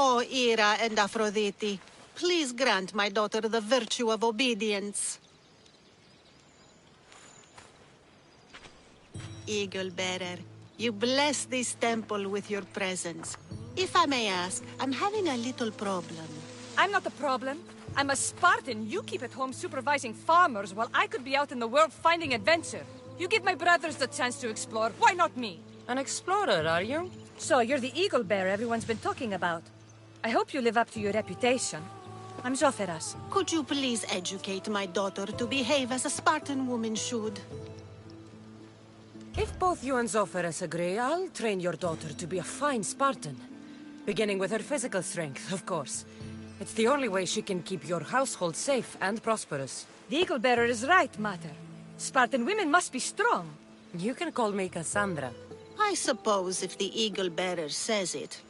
O Ira and Aphrodite, please grant my daughter the virtue of obedience. Eagle Bearer, you bless this temple with your presence. If I may ask, I'm having a little problem. I'm not the problem. I'm a Spartan. You keep at home supervising farmers while I could be out in the world finding adventure. You give my brothers the chance to explore. Why not me? An explorer, are you? So you're the eagle bearer everyone's been talking about. I hope you live up to your reputation. I'm Zoferas. Could you please educate my daughter to behave as a Spartan woman should? If both you and Zoferas agree, I'll train your daughter to be a fine Spartan. Beginning with her physical strength, of course. It's the only way she can keep your household safe and prosperous. The eagle bearer is right, Mater. Spartan women must be strong. You can call me Kassandra. I suppose if the Eagle Bearer says it.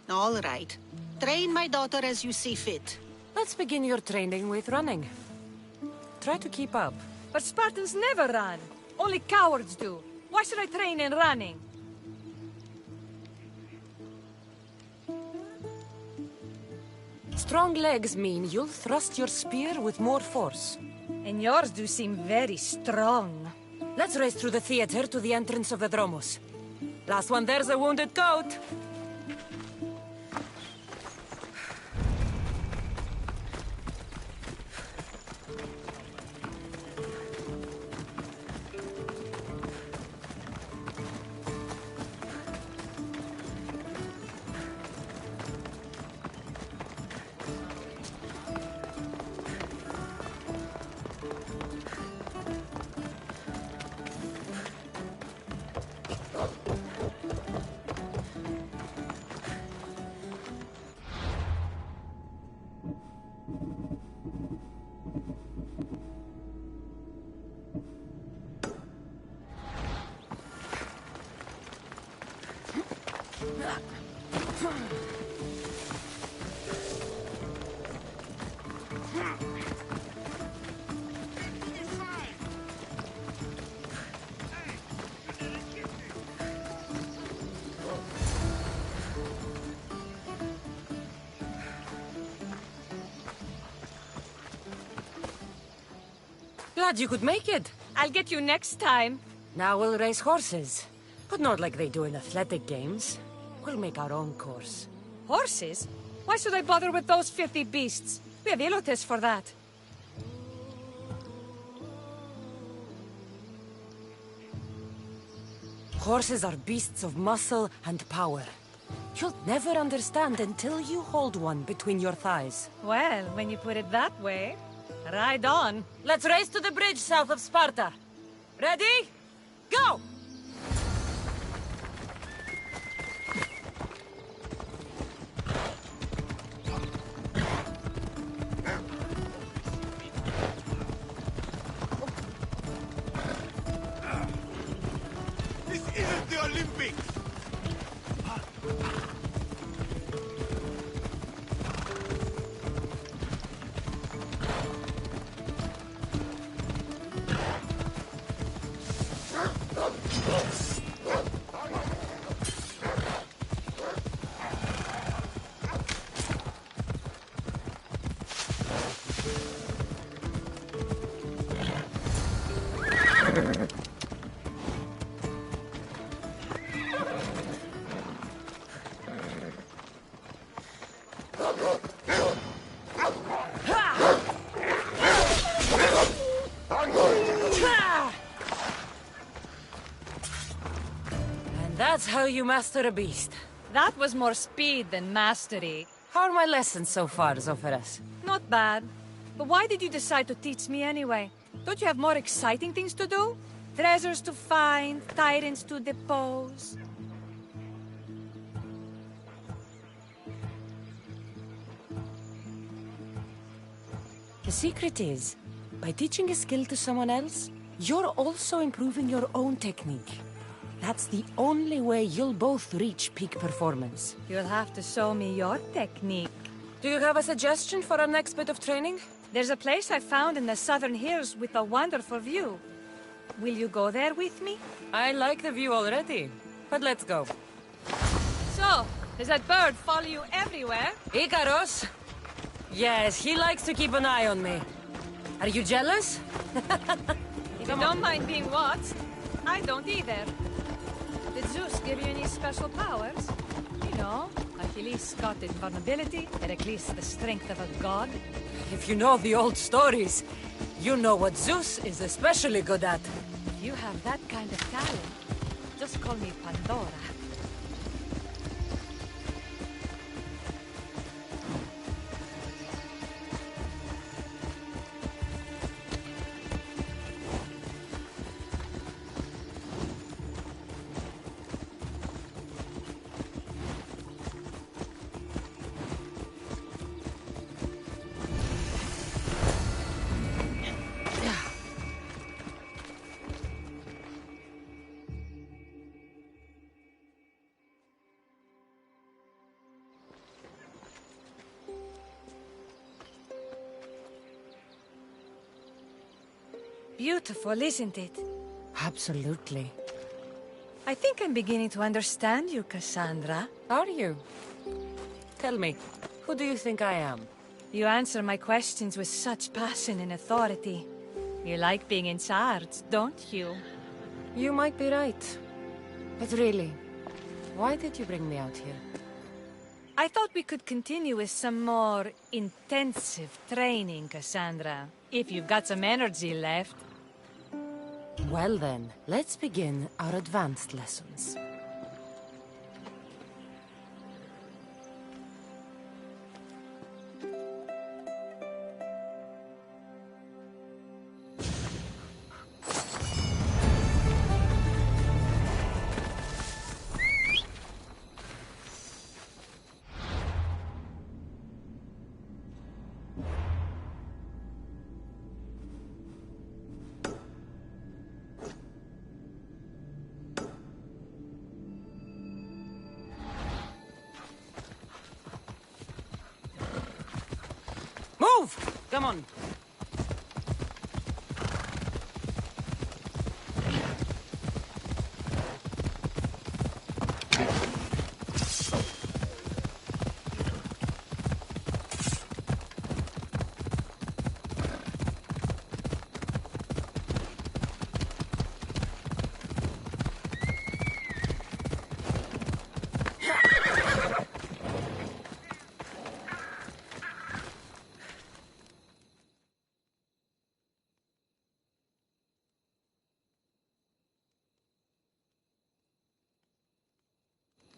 All right. Train my daughter as you see fit. Let's begin your training with running. Try to keep up. But Spartans never run. Only cowards do. Why should I train in running? Strong legs mean you'll thrust your spear with more force. And yours do seem very strong. Let's race through the theater to the entrance of the Dromos. Last one there's a wounded goat. Glad you could make it. I'll get you next time. Now we'll race horses. But not like they do in athletic games. We'll make our own course. Horses? Why should I bother with those filthy beasts? We have elotes for that. Horses are beasts of muscle and power. You'll never understand until you hold one between your thighs. Well, when you put it that way, ride on. Let's race to the bridge south of Sparta. Ready? Go! This isn't the Olympics! So you master a beast. That was more speed than mastery. How are my lessons so far, Zoferas? Not bad. But why did you decide to teach me anyway? Don't you have more exciting things to do? Treasures to find, tyrants to depose. The secret is, by teaching a skill to someone else, you're also improving your own technique. That's the only way you'll both reach peak performance. You'll have to show me your technique. Do you have a suggestion for our next bit of training? There's a place I found in the southern hills with a wonderful view. Will you go there with me? I like the view already, but let's go. So, does that bird follow you everywhere? Ikaros? Yes, he likes to keep an eye on me. Are you jealous? If you don't mind being watched, I don't either. Did Zeus give you any special powers? You know, Achilles got invulnerability, Heracles the strength of a god. If you know the old stories, you know what Zeus is especially good at. If you have that kind of talent, just call me Pandora. Beautiful, isn't it? Absolutely. I think I'm beginning to understand you, Kassandra. Are you? Tell me, who do you think I am? You answer my questions with such passion and authority. You like being in charge, don't you? You might be right. But really, why did you bring me out here? I thought we could continue with some more intensive training, Kassandra. If you've got some energy left. Well then, let's begin our advanced lessons. Move! Come on.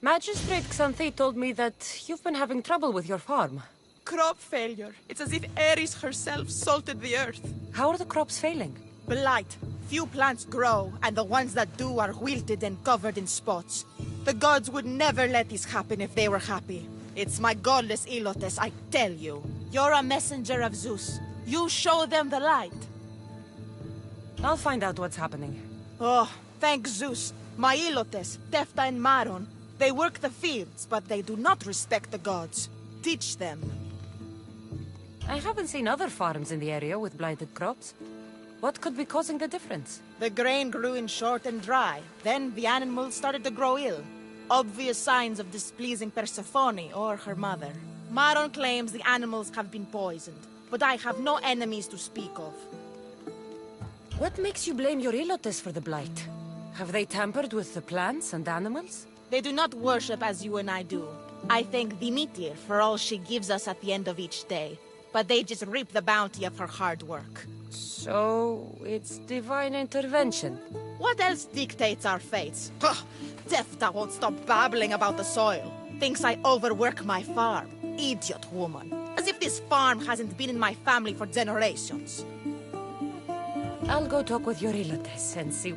Magistrate Xanthi told me that you've been having trouble with your farm. Crop failure. It's as if Ares herself salted the earth. How are the crops failing? Blight. Few plants grow, and the ones that do are wilted and covered in spots. The gods would never let this happen if they were happy. It's my godless Ilotes, I tell you. You're a messenger of Zeus. You show them the light. I'll find out what's happening. Oh, thank Zeus. My Ilotes, Tefta and Maron. They work the fields, but they do not respect the gods. Teach them. I haven't seen other farms in the area with blighted crops. What could be causing the difference? The grain grew in short and dry. Then the animals started to grow ill. Obvious signs of displeasing Persephone or her mother. Maron claims the animals have been poisoned, but I have no enemies to speak of. What makes you blame your Ilotes for the blight? Have they tampered with the plants and animals? They do not worship as you and I do. I thank Dimitir for all she gives us at the end of each day, but they just reap the bounty of her hard work. So, it's divine intervention. What else dictates our fates? Tefta won't stop babbling about the soil. Thinks I overwork my farm. Idiot woman. As if this farm hasn't been in my family for generations. I'll go talk with your Ilotes and see...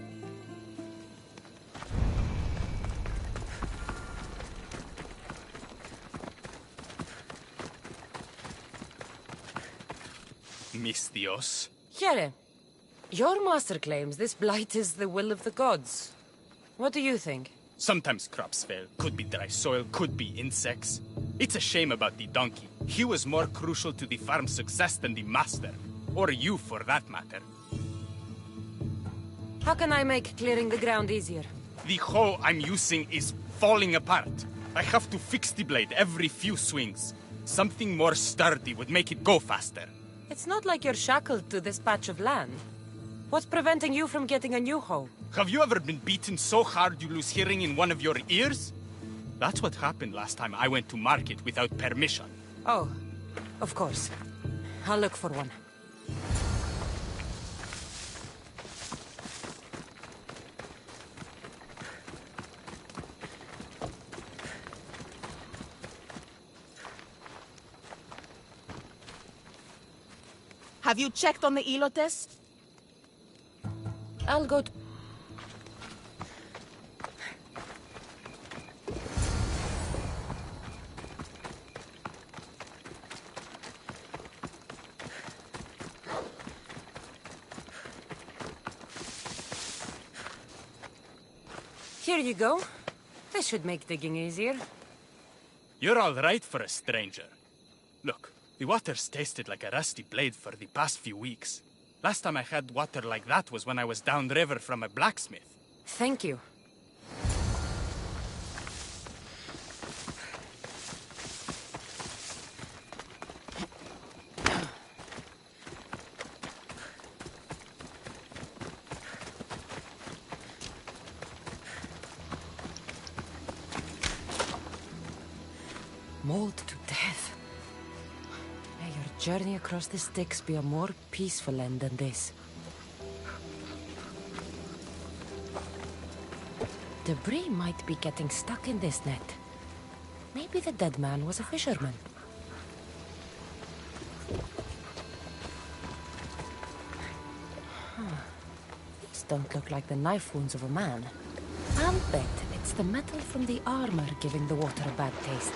Mis Dios. Here, your master claims this blight is the will of the gods. What do you think? Sometimes crops fail. Could be dry soil, could be insects. It's a shame about the donkey. He was more crucial to the farm's success than the master. Or you, for that matter. How can I make clearing the ground easier? The hoe I'm using is falling apart. I have to fix the blade every few swings. Something more sturdy would make it go faster. It's not like you're shackled to this patch of land. What's preventing you from getting a new hoe? Have you ever been beaten so hard you lose hearing in one of your ears? That's what happened last time I went to market without permission. Oh, of course. I'll look for one. Have you checked on the Ilotes? I'll go to... Here you go. This should make digging easier. You're all right for a stranger. Look, the water's tasted like a rusty blade for the past few weeks. Last time I had water like that was when I was downriver from a blacksmith. Thank you. Mauled to death. May your journey across the Styx be a more peaceful end than this. Debris might be getting stuck in this net. Maybe the dead man was a fisherman. These don't look like the knife wounds of a man. I'll bet it's the metal from the armor giving the water a bad taste.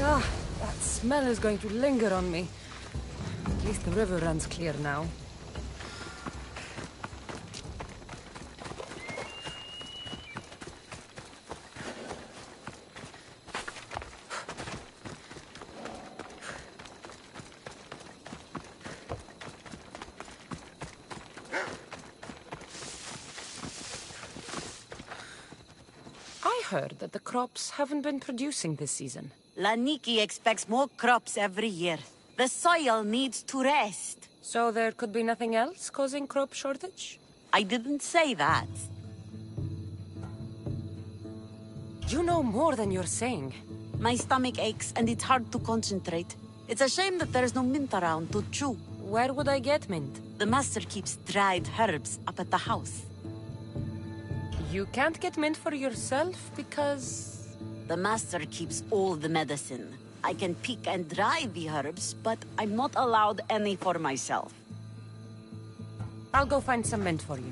Ah, that smell is going to linger on me. At least the river runs clear now. I heard that the crops haven't been producing this season. Laniki expects more crops every year. The soil needs to rest. So there could be nothing else causing crop shortage? I didn't say that. You know more than you're saying. My stomach aches and it's hard to concentrate. It's a shame that there's no mint around to chew. Where would I get mint? The master keeps dried herbs up at the house. You can't get mint for yourself because... The master keeps all the medicine. I can pick and dry the herbs, but I'm not allowed any for myself. I'll go find some mint for you.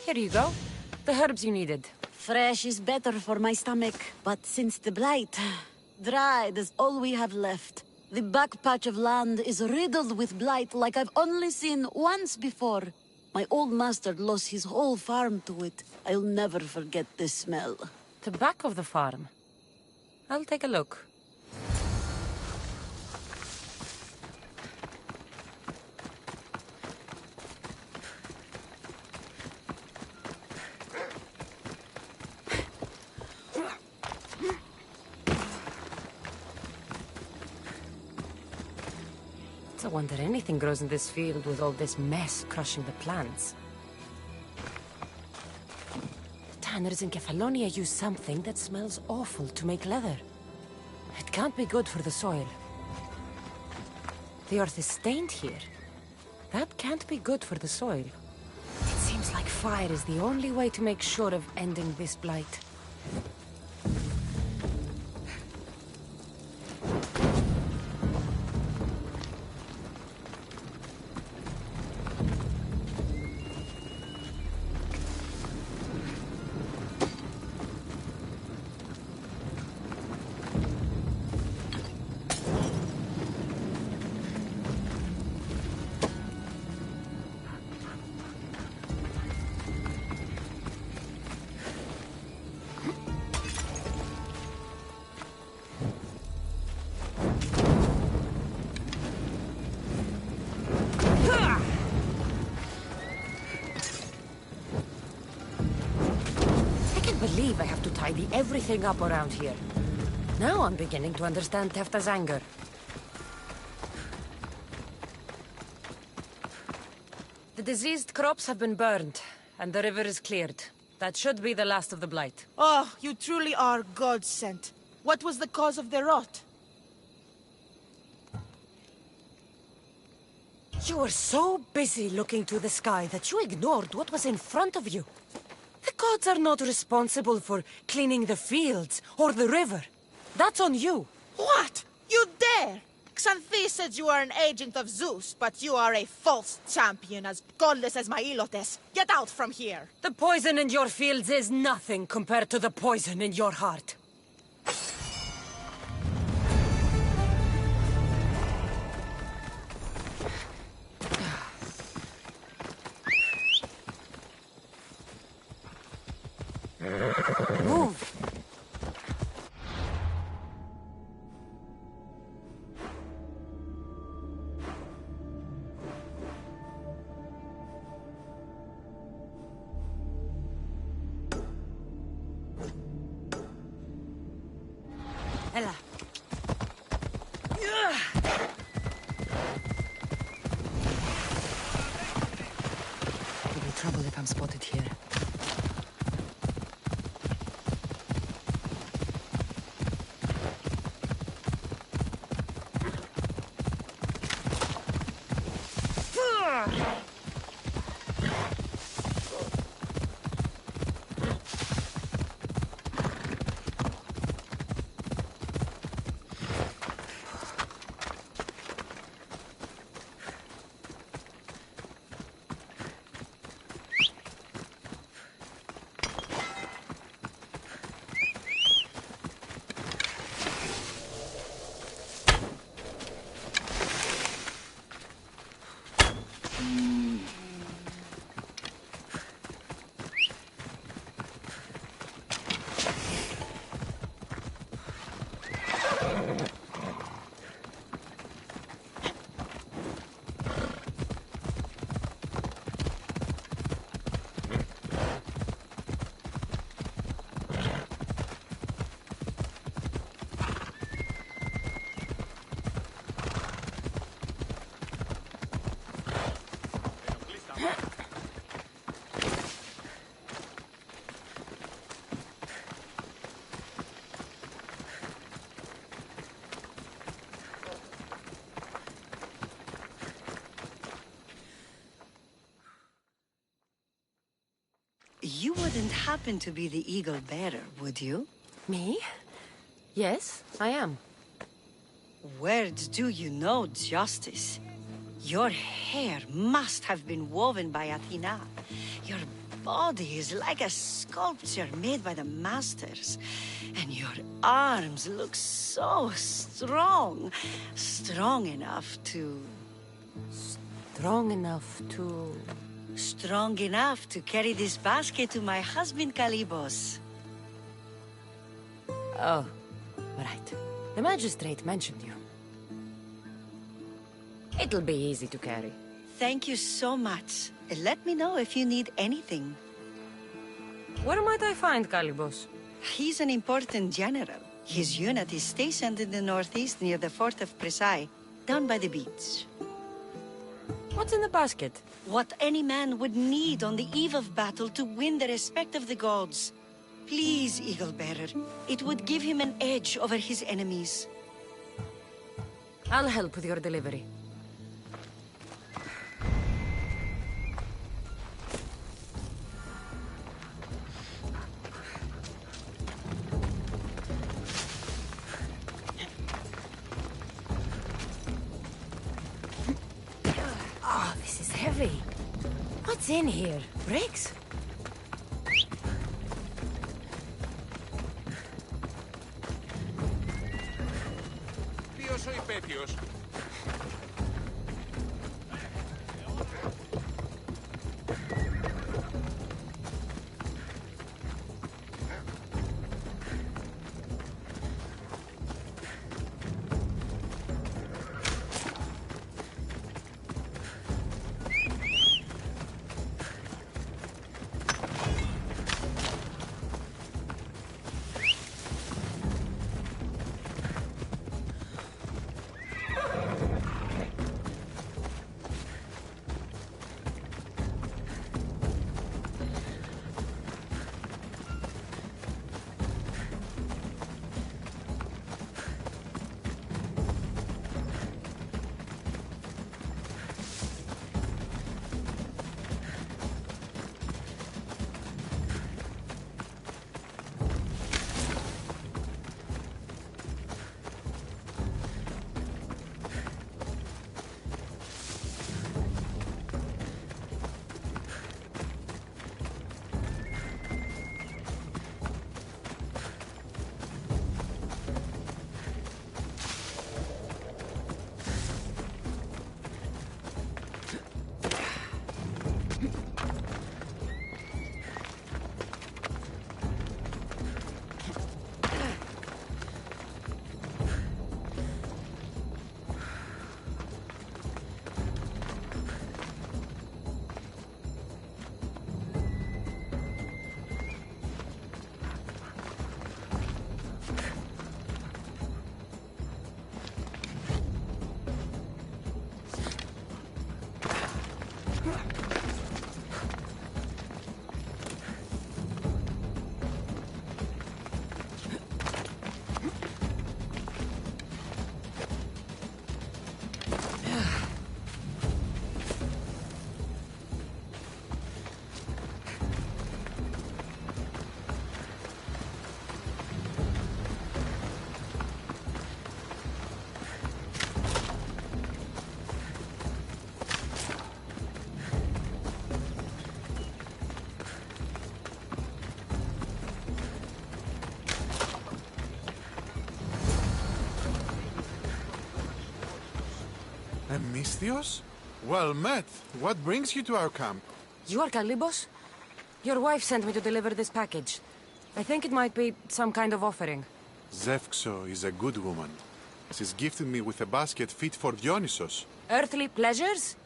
Here you go. The herbs you needed. Fresh is better for my stomach, but since the blight, dried is all we have left. The back patch of land is riddled with blight like I've only seen once before. My old master lost his whole farm to it. I'll never forget this smell. The back of the farm. I'll take a look. I wonder anything grows in this field with all this mess crushing the plants. Tanners in Kefalonia use something that smells awful to make leather. It can't be good for the soil. The earth is stained here. That can't be good for the soil. It seems like fire is the only way to make sure of ending this blight. I have to tidy everything up around here. Now I'm beginning to understand Tefta's anger. The diseased crops have been burned, and the river is cleared. That should be the last of the blight. Oh, you truly are God-sent. What was the cause of the rot? You were so busy looking to the sky that you ignored what was in front of you. The gods are not responsible for cleaning the fields or the river. That's on you. What? You dare? Xanthi said you are an agent of Zeus, but you are a false champion as godless as my Ilotes. Get out from here! The poison in your fields is nothing compared to the poison in your heart. Move! Ella. It'll be trouble if I'm spotted here. You wouldn't happen to be the eagle bearer, would you? Me? Yes, I am. Where do you know justice? Your hair must have been woven by Athena. Your body is like a sculpture made by the masters. And your arms look so strong. Strong enough to... Strong enough to... Strong enough to carry this basket to my husband, Kalibos. Oh, right. The magistrate mentioned you. It'll be easy to carry. Thank you so much. Let me know if you need anything. Where might I find Kalibos? He's an important general. His unit is stationed in the northeast near the fort of Presai, down by the beach. What's in the basket? What any man would need on the eve of battle to win the respect of the gods. Please, Eagle Bearer. It would give him an edge over his enemies. I'll help with your delivery. Oh, this is heavy. What's in here? Bricks? Ποιος ο υπέτειος? Misthios? Well met. What brings you to our camp? You are Kalibos? Your wife sent me to deliver this package. I think it might be some kind of offering. Zevxo is a good woman. She's gifted me with a basket fit for Dionysos. Earthly pleasures?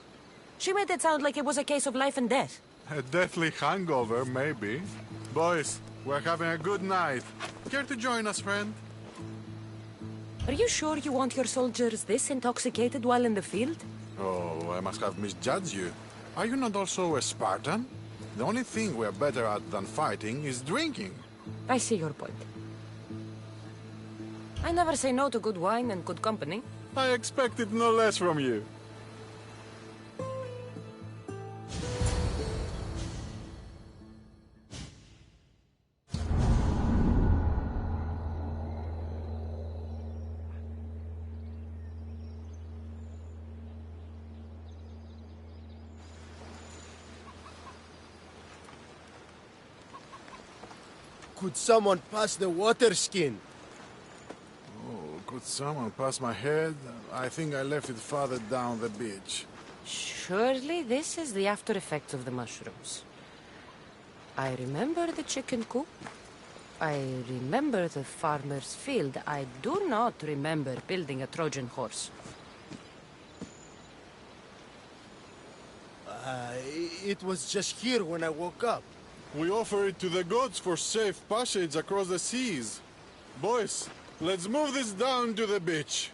She made it sound like it was a case of life and death. A deathly hangover, maybe. Boys, we're having a good night. Care to join us, friend? Are you sure you want your soldiers this intoxicated while in the field? Oh, I must have misjudged you. Are you not also a Spartan? The only thing we're better at than fighting is drinking. I see your point. I never say no to good wine and good company. I expected no less from you. Could someone pass the water skin? Oh, could someone pass my head? I think I left it farther down the beach. Surely this is the after effects of the mushrooms. I remember the chicken coop. I remember the farmer's field. I do not remember building a Trojan horse. It was just here when I woke up. We offer it to the gods for safe passage across the seas. Boys, let's move this down to the beach.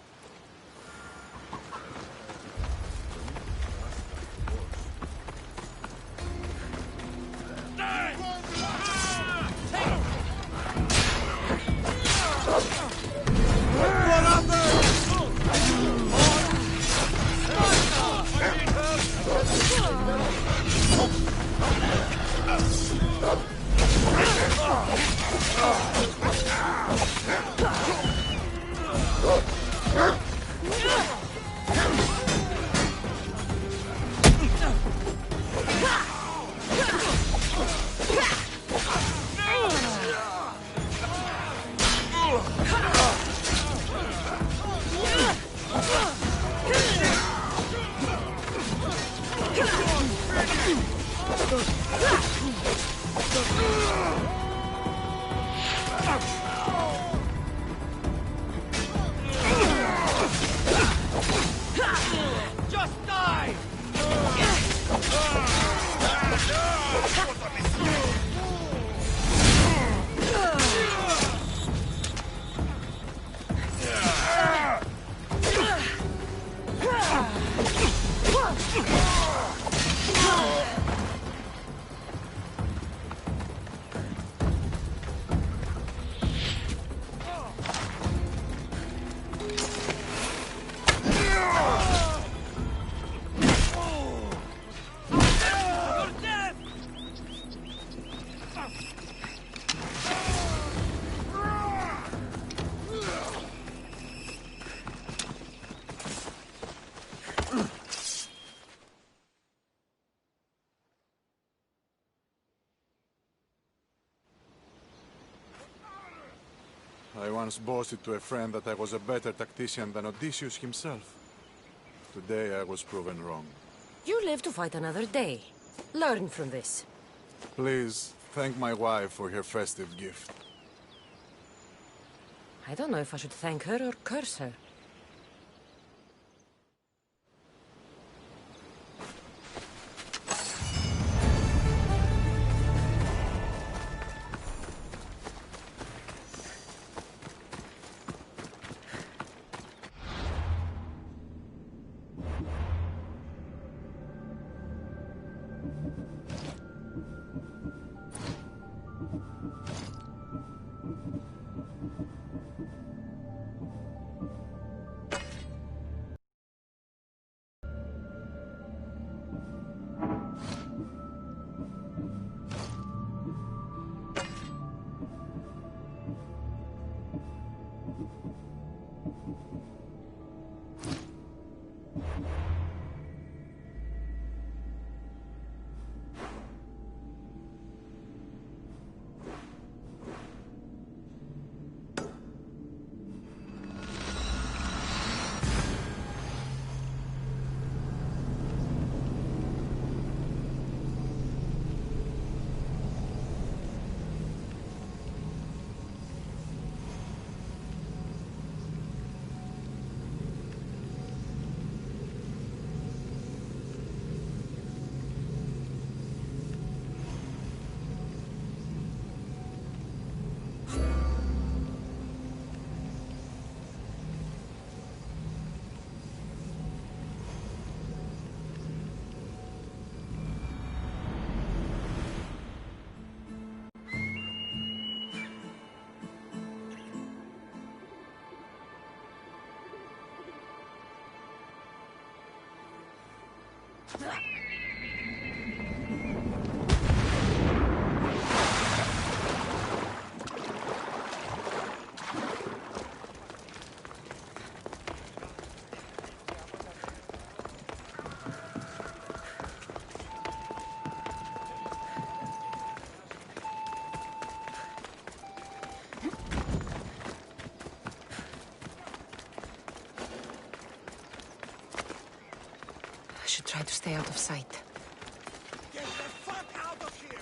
I once boasted to a friend that I was a better tactician than Odysseus himself. Today I was proven wrong. You live to fight another day. Learn from this. Please, thank my wife for her festive gift. I don't know if I should thank her or curse her. stay out of sight. Get the fuck out of here!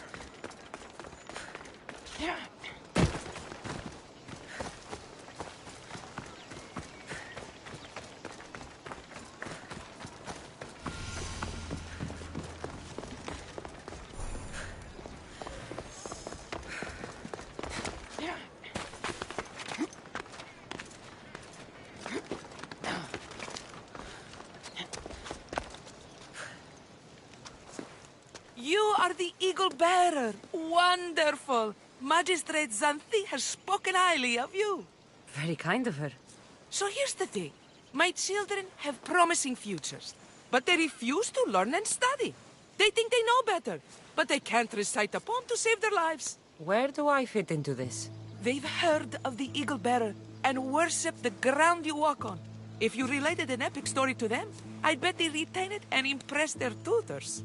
You are the Eagle Bearer. Wonderful. Magistrate Xanthi has spoken highly of you. Very kind of her. So here's the thing. My children have promising futures, but they refuse to learn and study. They think they know better, but they can't recite a poem to save their lives. Where do I fit into this? They've heard of the Eagle Bearer and worship the ground you walk on. If you related an epic story to them, I'd bet they retain it and impress their tutors.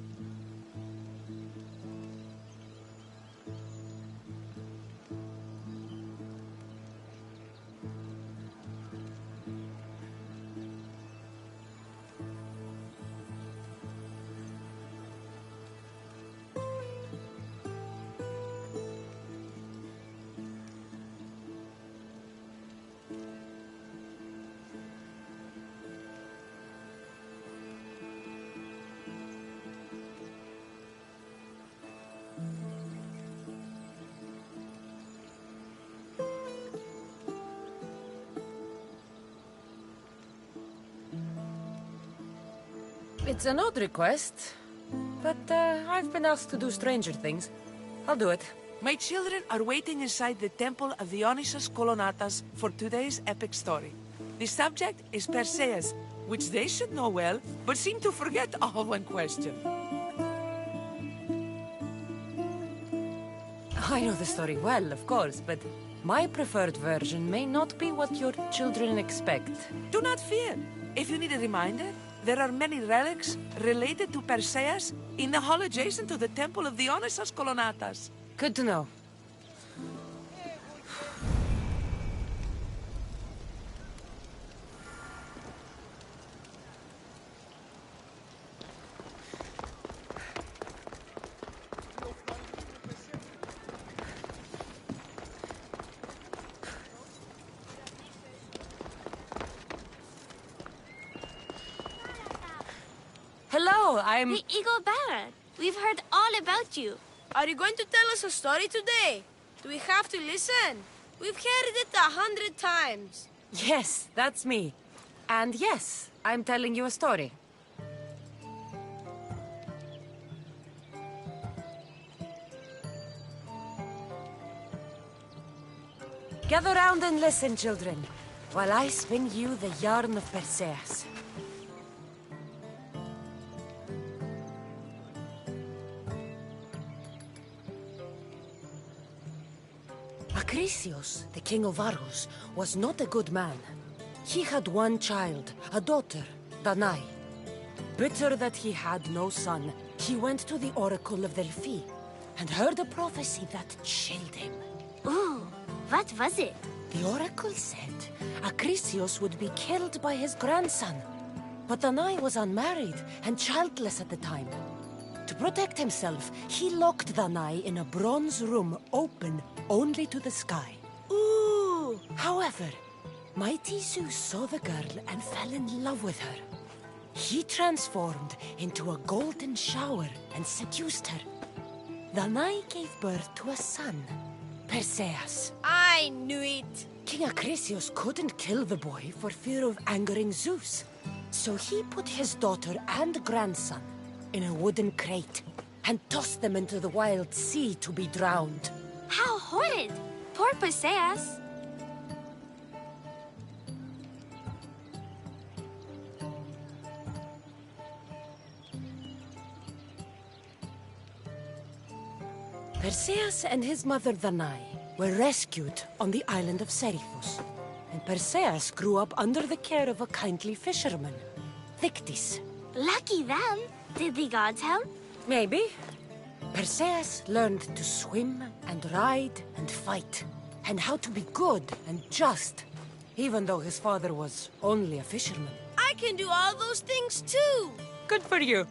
It's an odd request, but I've been asked to do stranger things. I'll do it. My children are waiting inside the temple of Dionysus Kolonatas for today's epic story. The subject is Perseus, which they should know well, but seem to forget all when questioned. I know the story well, of course, but my preferred version may not be what your children expect. Do not fear. If you need a reminder, there are many relics related to Perseus in the hall adjacent to the temple of Dionysus Kolonatas. Good to know. Hello, I'm... The Eagle Bearer. We've heard all about you. Are you going to tell us a story today? Do we have to listen? We've heard it 100 times. Yes, that's me. And yes, I'm telling you a story. Gather round and listen, children, while I spin you the yarn of Perseus. Acrisius, the king of Argos, was not a good man. He had one child, a daughter, Danae. Bitter that he had no son, he went to the oracle of Delphi and heard a prophecy that chilled him. Ooh, what was it? The oracle said Acrisius would be killed by his grandson. But Danae was unmarried and childless at the time. To protect himself, he locked Danae in a bronze room open only to the sky. Ooh! However, mighty Zeus saw the girl and fell in love with her. He transformed into a golden shower and seduced her. Danae gave birth to a son, Perseus. I knew it! King Acrisius couldn't kill the boy for fear of angering Zeus. So he put his daughter and grandson in a wooden crate and tossed them into the wild sea to be drowned. How horrid! Poor Perseus. Perseus and his mother Danae were rescued on the island of Seriphus, and Perseus grew up under the care of a kindly fisherman, Thictis. Lucky them. Did the gods help? Maybe. Perseus learned to swim and ride and fight, and how to be good and just, even though his father was only a fisherman. I can do all those things too! Good for you.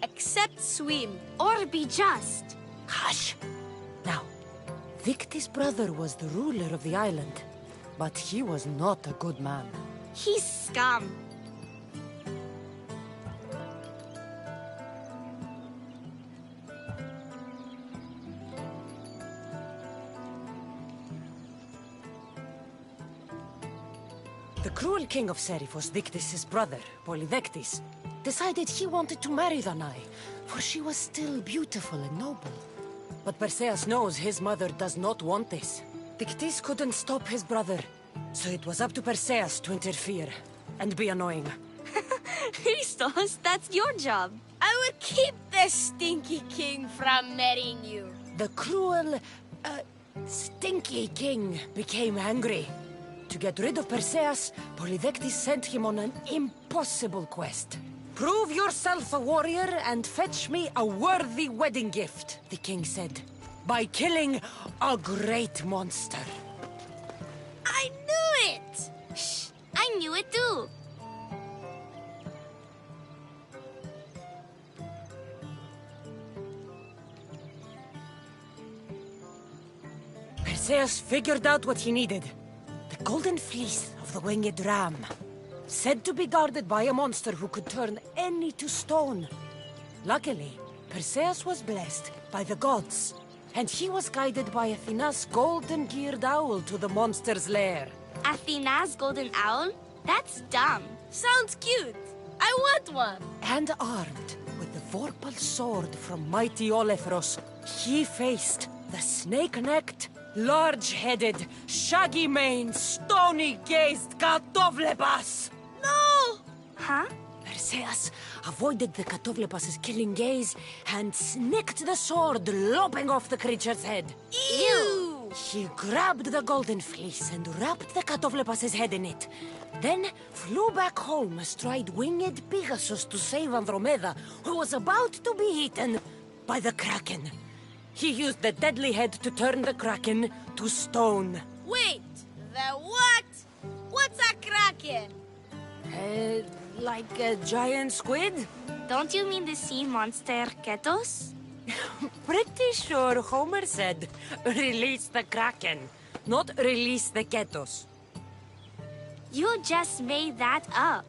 Except swim. Or be just. Hush! Now, Victi's brother was the ruler of the island, but he was not a good man. He's scum. The cruel king of Seriphos, Victis' brother, Polyvectis, decided he wanted to marry Danae, for she was still beautiful and noble. But Perseus knows his mother does not want this. Victis couldn't stop his brother, so it was up to Perseus to interfere and be annoying. Christos, that's your job. I will keep the stinky king from marrying you. The cruel, stinky king became angry. To get rid of Perseus, Polyvectis sent him on an impossible quest. Prove yourself a warrior and fetch me a worthy wedding gift, the king said, by killing a great monster. I knew it! Shh, I knew it too. Perseus figured out what he needed. The golden fleece of the winged ram, said to be guarded by a monster who could turn any to stone. Luckily, Perseus was blessed by the gods, and he was guided by Athena's golden-geared owl to the monster's lair. Athena's golden owl? That's dumb. Sounds cute. I want one. And armed with the vorpal sword from mighty Olefros, he faced the snake-necked, large-headed, shaggy-maned, stony-gazed Katovlepas! No! Huh? Perseus avoided the Katovlepas' killing gaze and snicked the sword, lopping off the creature's head. Ew! He grabbed the golden fleece and wrapped the Katovlepas' head in it. Then flew back home astride winged Pegasus to save Andromeda, who was about to be eaten by the Kraken. He used the deadly head to turn the Kraken to stone. Wait, the what? What's a kraken? Like a giant squid? Don't you mean the sea monster Ketos? Pretty sure Homer said, release the Kraken, not release the Ketos. You just made that up.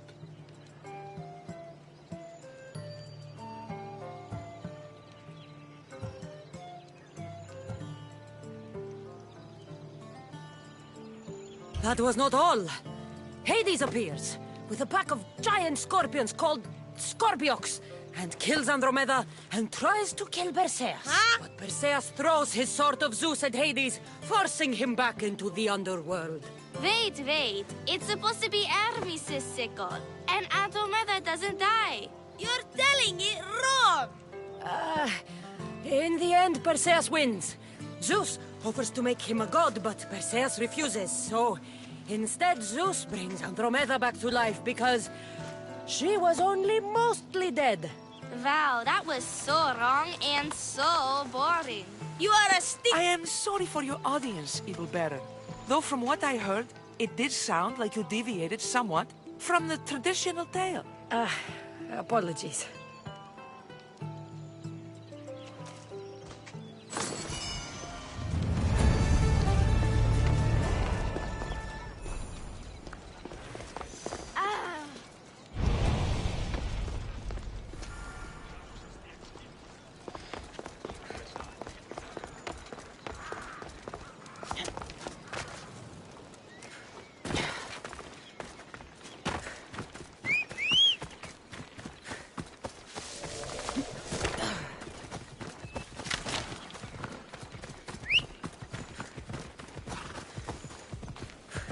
That was not all. Hades appears, with a pack of giant scorpions called Scorpiox, and kills Andromeda and tries to kill Perseus. Huh? But Perseus throws his sword of Zeus at Hades, forcing him back into the underworld. Wait. It's supposed to be Hermes' sickle, and Andromeda doesn't die. You're telling it wrong! In the end, Perseus wins. Zeus offers to make him a god, but Perseus refuses, so instead Zeus brings Andromeda back to life because she was only mostly dead. Wow, that was so wrong and so boring. You are a I am sorry for your audience, Evil Bearer. Though from what I heard, it did sound like you deviated somewhat from the traditional tale. Apologies.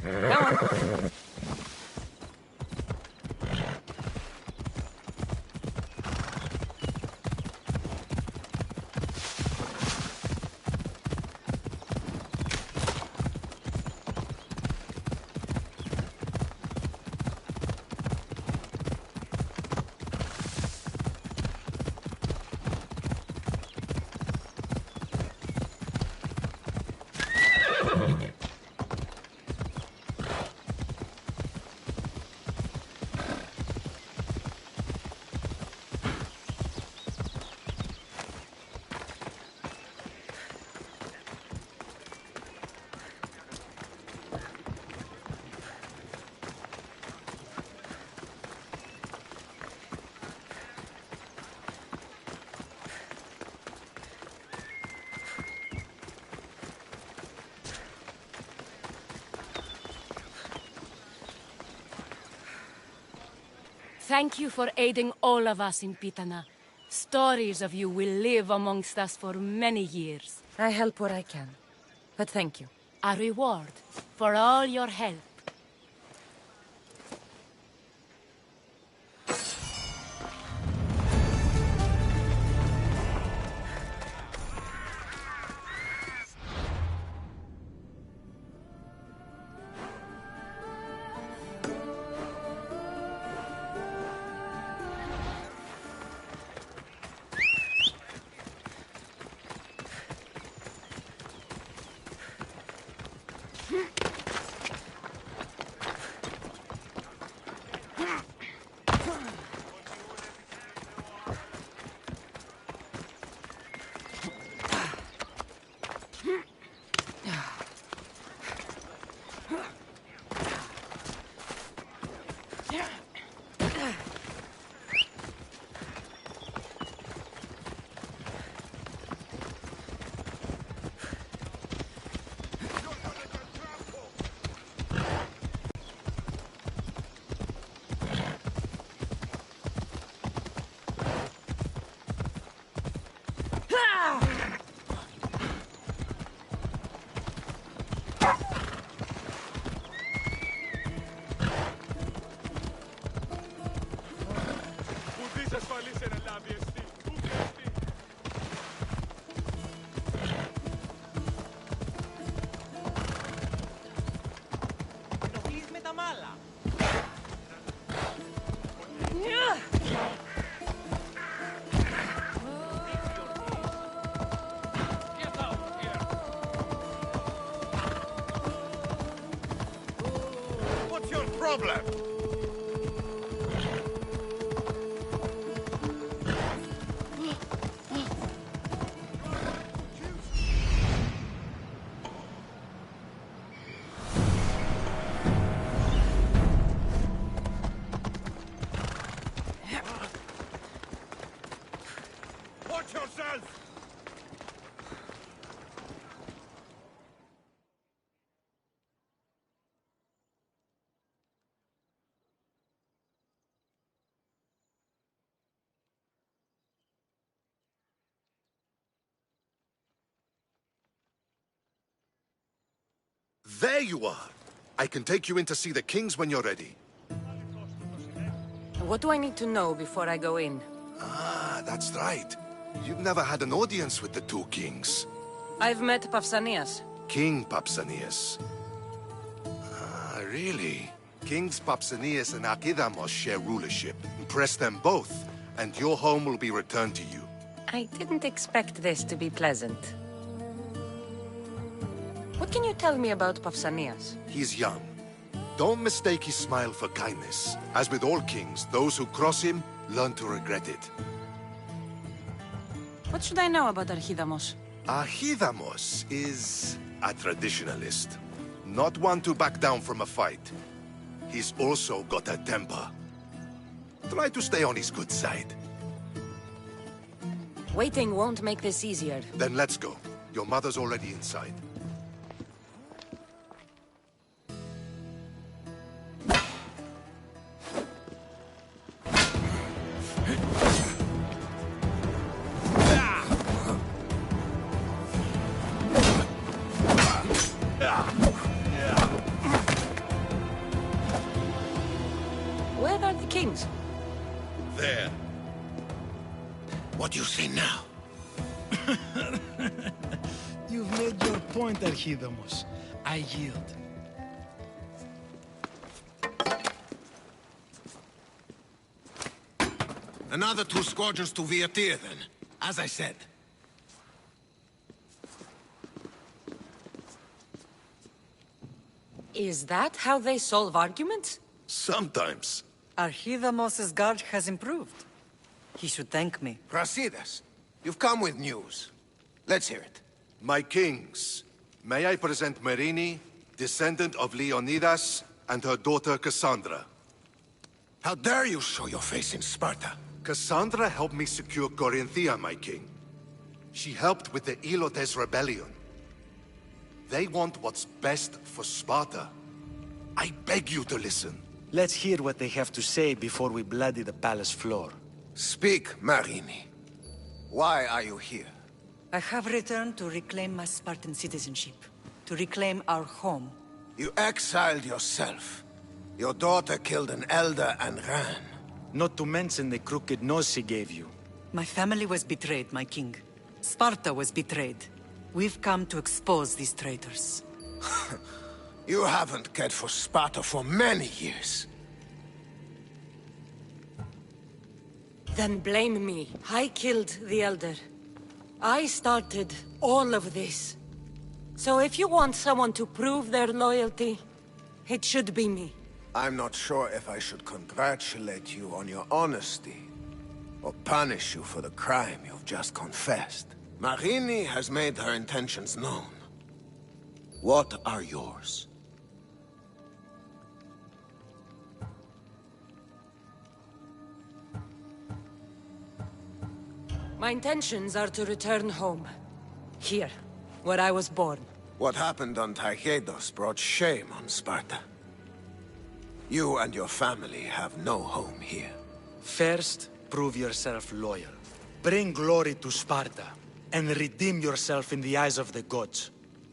Come on. Thank you for aiding all of us in Pitana. Stories of you will live amongst us for many years. I help where I can. But thank you. A reward for all your help. What's your problem? Watch yourself! There you are! I can take you in to see the kings when you're ready. What do I need to know before I go in? Ah, that's right. You've never had an audience with the two kings. I've met Pausanias. King Pausanias. Ah, really? Kings Pausanias and Archidamos share rulership. Impress them both, and your home will be returned to you. I didn't expect this to be pleasant. What can you tell me about Pausanias? He's young. Don't mistake his smile for kindness. As with all kings, those who cross him learn to regret it. What should I know about Archidamos? Archidamos is a traditionalist. Not one to back down from a fight. He's also got a temper. Try to stay on his good side. Waiting won't make this easier. Then let's go. Your mother's already inside. Where are the kings? There. What do you say now? You've made your point, Archidamos. I yield. Another 2 squadrons to Viatir, then. As I said. Is that how they solve arguments? Sometimes. Archidamos's guard has improved. He should thank me. Brasidas, you've come with news. Let's hear it. My kings, may I present Merini, descendant of Leonidas, and her daughter Kassandra. How dare you show your face in Sparta? Kassandra helped me secure Corinthia, my king. She helped with the Ilotes rebellion. They want what's best for Sparta. I beg you to listen. Let's hear what they have to say before we bloody the palace floor. Speak, Marini. Why are you here? I have returned to reclaim my Spartan citizenship. To reclaim our home. You exiled yourself. Your daughter killed an elder and ran. Not to mention the crooked nose she gave you. My family was betrayed, my king. Sparta was betrayed. We've come to expose these traitors. You haven't cared for Sparta for many years. Then blame me. I killed the Elder. I started all of this. So if you want someone to prove their loyalty, it should be me. I'm not sure if I should congratulate you on your honesty, or punish you for the crime you've just confessed. Marini has made her intentions known. What are yours? My intentions are to return home. Here, where I was born. What happened on Taygedos brought shame on Sparta. You and your family have no home here. First, prove yourself loyal. Bring glory to Sparta, and redeem yourself in the eyes of the gods.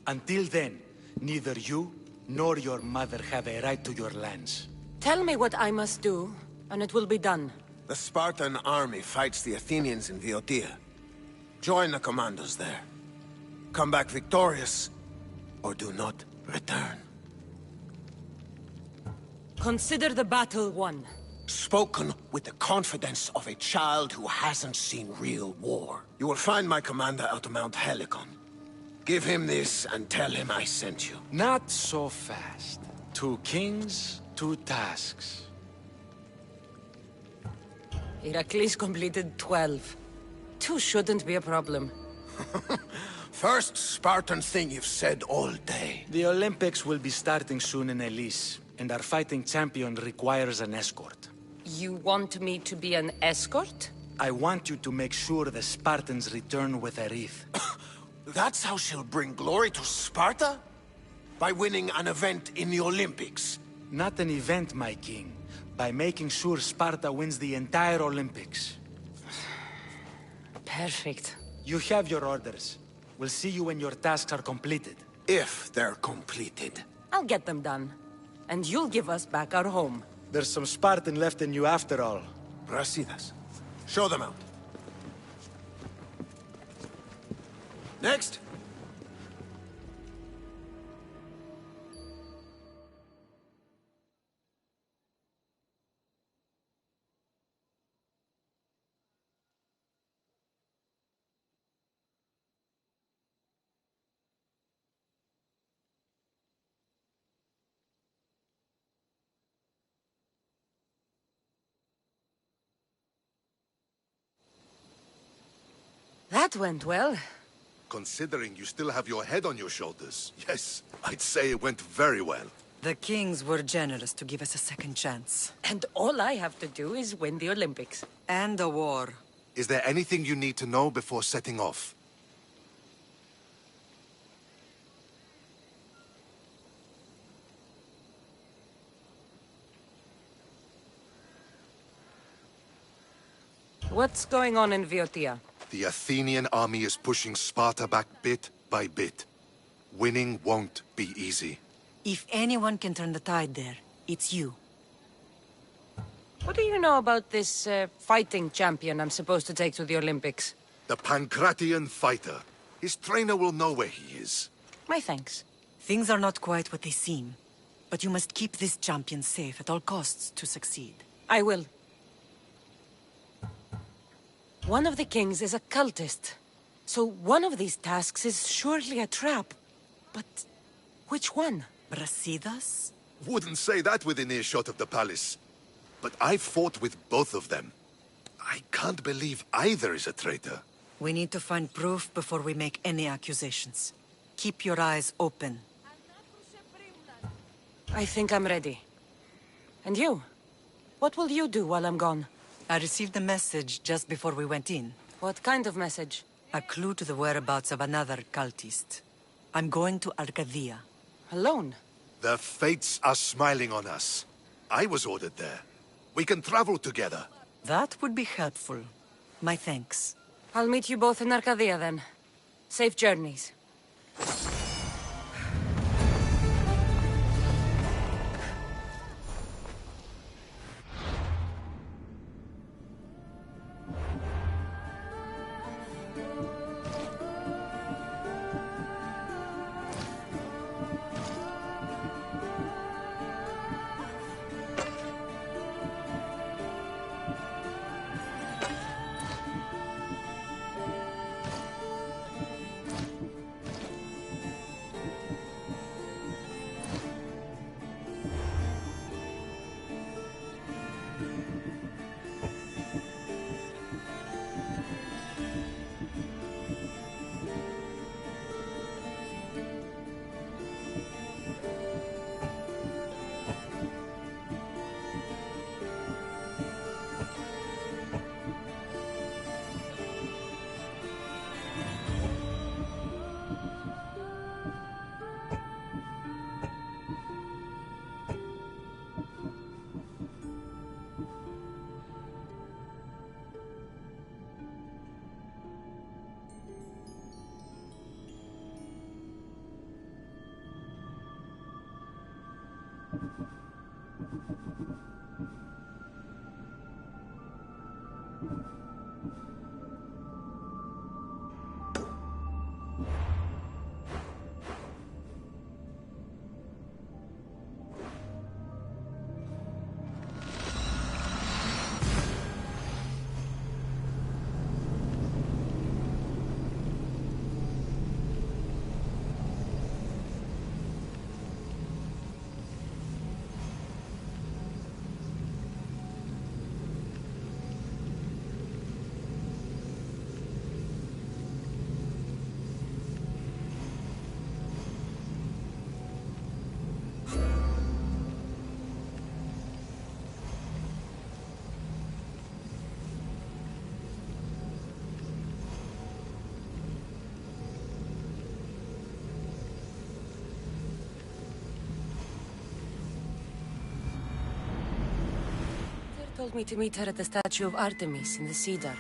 Until then, neither you nor your mother have a right to your lands. Tell me what I must do, and it will be done. The Spartan army fights the Athenians in Viotia. Join the commandos there. Come back victorious, or do not return. Consider the battle won. Spoken with the confidence of a child who hasn't seen real war. You will find my commander out of Mount Helicon. Give him this and tell him I sent you. Not so fast. 2 kings, 2 tasks. Heracles completed 12. 2 shouldn't be a problem. First Spartan thing you've said all day. The Olympics will be starting soon in Elise, and our fighting champion requires an escort. You want me to be an escort? I want you to make sure the Spartans return with a wreath. That's how she'll bring glory to Sparta? By winning an event in the Olympics? Not an event, my king. By making sure Sparta wins the entire Olympics. Perfect. You have your orders. We'll see you when your tasks are completed. If they're completed. I'll get them done. And you'll give us back our home. There's some Spartan left in you after all. Brasidas. Show them out. Next. That went well. Considering you still have your head on your shoulders, yes, I'd say it went very well. The kings were generous to give us a second chance. And all I have to do is win the Olympics. And a war. Is there anything you need to know before setting off? What's going on in Viotia? The Athenian army is pushing Sparta back bit by bit. Winning won't be easy. If anyone can turn the tide there, it's you. What do you know about this fighting champion I'm supposed to take to the Olympics? The Pancratian fighter. His trainer will know where he is. My thanks. Things are not quite what they seem. But you must keep this champion safe at all costs to succeed. I will. One of the kings is a cultist. So one of these tasks is surely a trap. But which one? Brasidas? Wouldn't say that within earshot of the palace. But I fought with both of them. I can't believe either is a traitor. We need to find proof before we make any accusations. Keep your eyes open. I think I'm ready. And you? What will you do while I'm gone? I received a message just before we went in. What kind of message? A clue to the whereabouts of another cultist. I'm going to Arcadia. Alone? The fates are smiling on us. I was ordered there. We can travel together. That would be helpful. My thanks. I'll meet you both in Arcadia then. Safe journeys. Told me to meet her at the statue of Artemis in the Cedar.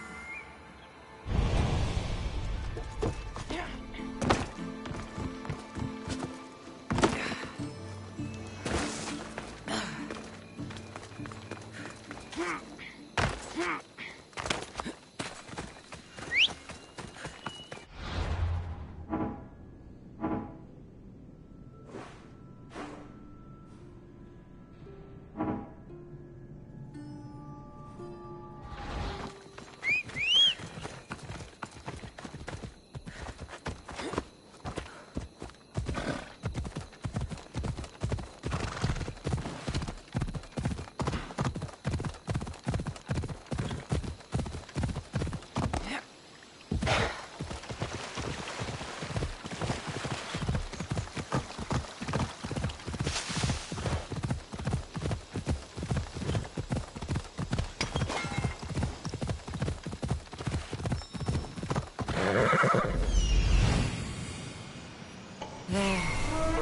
There.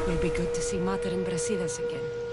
Will be good to see Mater and Brasidas again.